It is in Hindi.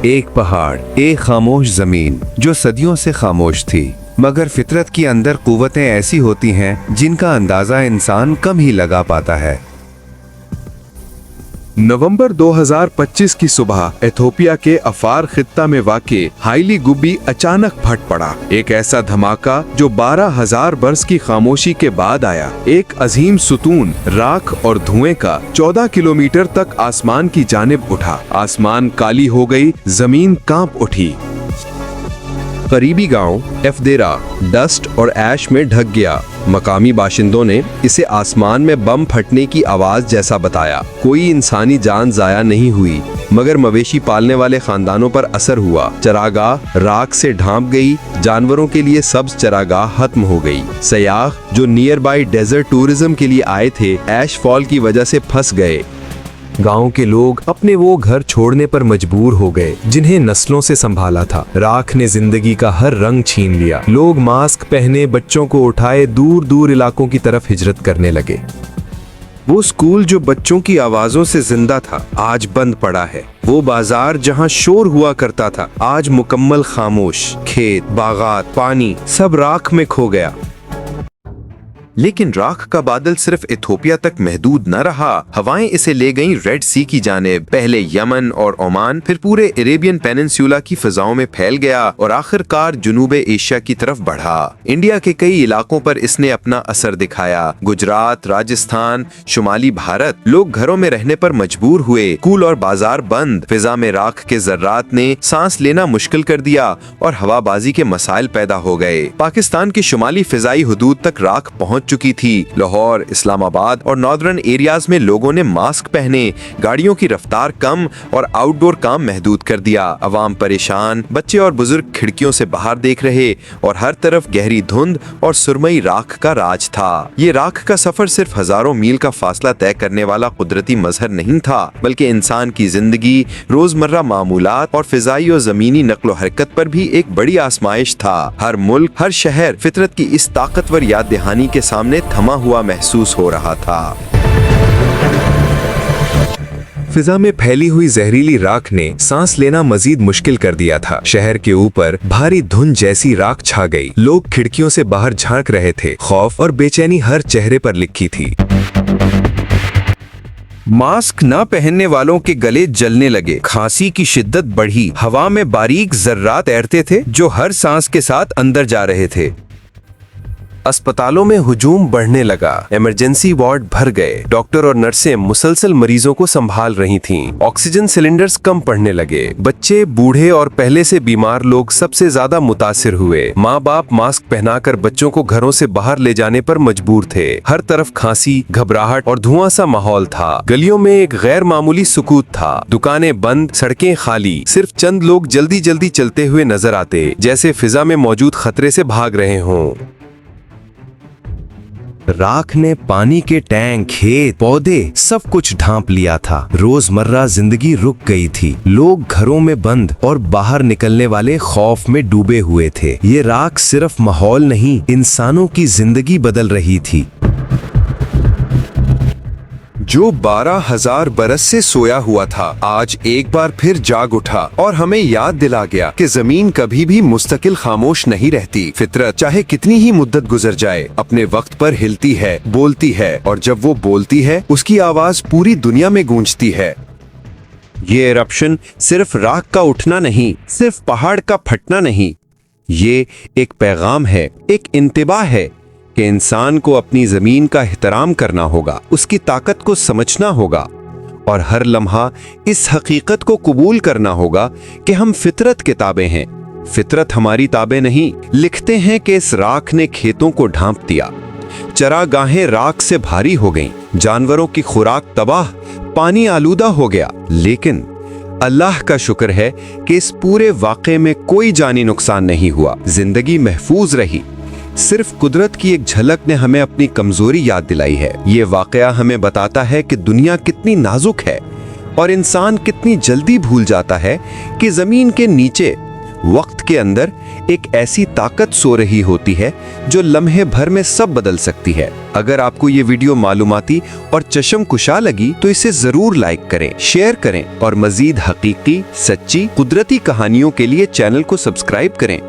एक पहाड़, एक खामोश जमीन जो सदियों से खामोश थी, मगर फितरत के अंदर कुव्वतें ऐसी होती हैं जिनका अंदाजा इंसान कम ही लगा पाता है। नवंबर 2025 की सुबह इथोपिया के अफार खित्ता में वाक़े हाइली गुब्बी अचानक फट पड़ा। एक ऐसा धमाका जो 12,000 बरस की खामोशी के बाद आया। एक अजीम सुतून राख और धुएं का 14 किलोमीटर तक आसमान की जानिब उठा। आसमान काली हो गई, जमीन कांप उठी। करीबी गांव एफदेरा डस्ट और ऐश में ढक गया। मकामी बाशिंदों ने इसे आसमान में बम फटने की आवाज जैसा बताया। कोई इंसानी जान जाया नहीं हुई, मगर मवेशी पालने वाले खानदानों पर असर हुआ। चरागाह राख से ढांप गई, जानवरों के लिए सब्ज चरागाह खत्म हो गई। सयाह जो नियर बाय डेजर्ट टूरिज्म के लिए आए थे, ऐश फॉल की वजह से फंस गए। गांव के लोग अपने वो घर छोड़ने पर मजबूर हो गए जिन्हें नस्लों से संभाला था। राख ने जिंदगी का हर रंग छीन लिया। लोग मास्क पहने, बच्चों को उठाए दूर दूर इलाकों की तरफ हिजरत करने लगे। वो स्कूल जो बच्चों की आवाजों से जिंदा था, आज बंद पड़ा है। वो बाजार जहां शोर हुआ करता था, आज मुकम्मल खामोश। खेत, बागात, पानी सब राख में खो गया। लेकिन राख का बादल सिर्फ इथोपिया तक महदूद न रहा। हवाएं इसे ले गईं रेड सी की जानिब, पहले यमन और ओमान, फिर पूरे अरेबियन पेनिनसुला की फिजाओं में फैल गया और आखिरकार जनूब एशिया की तरफ बढ़ा। इंडिया के कई इलाकों पर इसने अपना असर दिखाया। गुजरात, राजस्थान, शुमाली भारत, लोग घरों में रहने पर मजबूर हुए। स्कूल और बाजार बंद। फिजा में राख के जर्रात ने सांस लेना मुश्किल कर दिया और हवाबाजी के मसाइल पैदा हो गए। पाकिस्तान की शुमाली फिजाई हुदूद तक राख पहुंच चुकी थी। लाहौर, इस्लामाबाद और नॉर्दर्न एरियाज में लोगों ने मास्क पहने, गाड़ियों की रफ्तार कम और आउटडोर काम महदूद कर दिया। अवाम परेशान, बच्चे और बुजुर्ग खिड़कियों से बाहर देख रहे और हर तरफ गहरी धुंध और सुरमई राख का राज था। ये राख का सफर सिर्फ हजारों मील का फासला तय करने वाला कुदरती मजहर नहीं था, बल्कि इंसान की जिंदगी, रोजमर्रा मामूलात और फिजाई और जमीनी नक्लो हरकत पर भी एक बड़ी आजमाइश था। हर मुल्क, हर शहर फितरत की इस ताकतवर याद दहानी के सामने थमा हुआ महसूस हो रहा था। फिजा में फैली हुई जहरीली राख ने सांस लेना मजीद मुश्किल कर दिया था। शहर के ऊपर भारी धुंध जैसी राख छा गई। लोग खिड़कियों से बाहर झांक रहे थे। खौफ और बेचैनी हर चेहरे पर लिखी थी। मास्क न पहनने वालों के गले जलने लगे, खांसी की शिद्दत बढ़ी, हवा में बारीक जर्रात तैरते थे जो हर सांस के साथ अंदर जा रहे थे। अस्पतालों में हुजूम बढ़ने लगा, इमरजेंसी वार्ड भर गए। डॉक्टर और नर्सें मुसलसल मरीजों को संभाल रही थीं। ऑक्सीजन सिलेंडर्स कम पड़ने लगे। बच्चे, बूढ़े और पहले से बीमार लोग सबसे ज्यादा मुतासिर हुए। माँ बाप मास्क पहनाकर बच्चों को घरों से बाहर ले जाने पर मजबूर थे। हर तरफ खांसी, घबराहट और धुआं सा माहौल था। गलियों में एक गैर मामूली सुकूत था। दुकानें बंद, सड़कें खाली। सिर्फ चंद लोग जल्दी जल्दी चलते हुए नजर आते, जैसे फिजा में मौजूद खतरे से भाग रहे हों। राख ने पानी के टैंक, खेत, पौधे सब कुछ ढांप लिया था। रोजमर्रा जिंदगी रुक गई थी। लोग घरों में बंद और बाहर निकलने वाले खौफ में डूबे हुए थे। ये राख सिर्फ माहौल नहीं, इंसानों की जिंदगी बदल रही थी। जो 12,000 बरस से सोया हुआ था, आज एक बार फिर जाग उठा और हमें याद दिला गया कि जमीन कभी भी मुस्तकिल खामोश नहीं रहती। फितरत चाहे कितनी ही मुद्दत गुजर जाए, अपने वक्त पर हिलती है, बोलती है, और जब वो बोलती है, उसकी आवाज पूरी दुनिया में गूंजती है। ये इरप्शन सिर्फ राख का उठना नहीं, सिर्फ पहाड़ का फटना नहीं, ये एक पैगाम है, एक इंतबाह है कि इंसान को अपनी जमीन का एहतराम करना होगा, उसकी ताकत को समझना होगा और हर लम्हा इस हकीकत को कबूल करना होगा कि हम फितरत के ताबे हैं। फितरत हमारी ताबे नहीं। लिखते हैं कि इस राख ने खेतों को ढांप दिया, चरागाहें राख से भारी हो गईं, जानवरों की खुराक तबाह, पानी आलूदा हो गया। लेकिन अल्लाह का शुक्र है कि इस पूरे वाक़े में कोई जानी नुकसान नहीं हुआ, जिंदगी महफूज रही। सिर्फ कुदरत की एक झलक ने हमें अपनी कमजोरी याद दिलाई है। ये वाकया हमें बताता है कि दुनिया कितनी नाजुक है और इंसान कितनी जल्दी भूल जाता है कि जमीन के नीचे वक्त के अंदर एक ऐसी ताकत सो रही होती है जो लम्हे भर में सब बदल सकती है। अगर आपको ये वीडियो मालूमाती और चशमकुशा लगी तो इसे जरूर लाइक करें, शेयर करें और मजीद हकीकी, सच्ची, कुदरती कहानियों के लिए चैनल को सब्सक्राइब करें।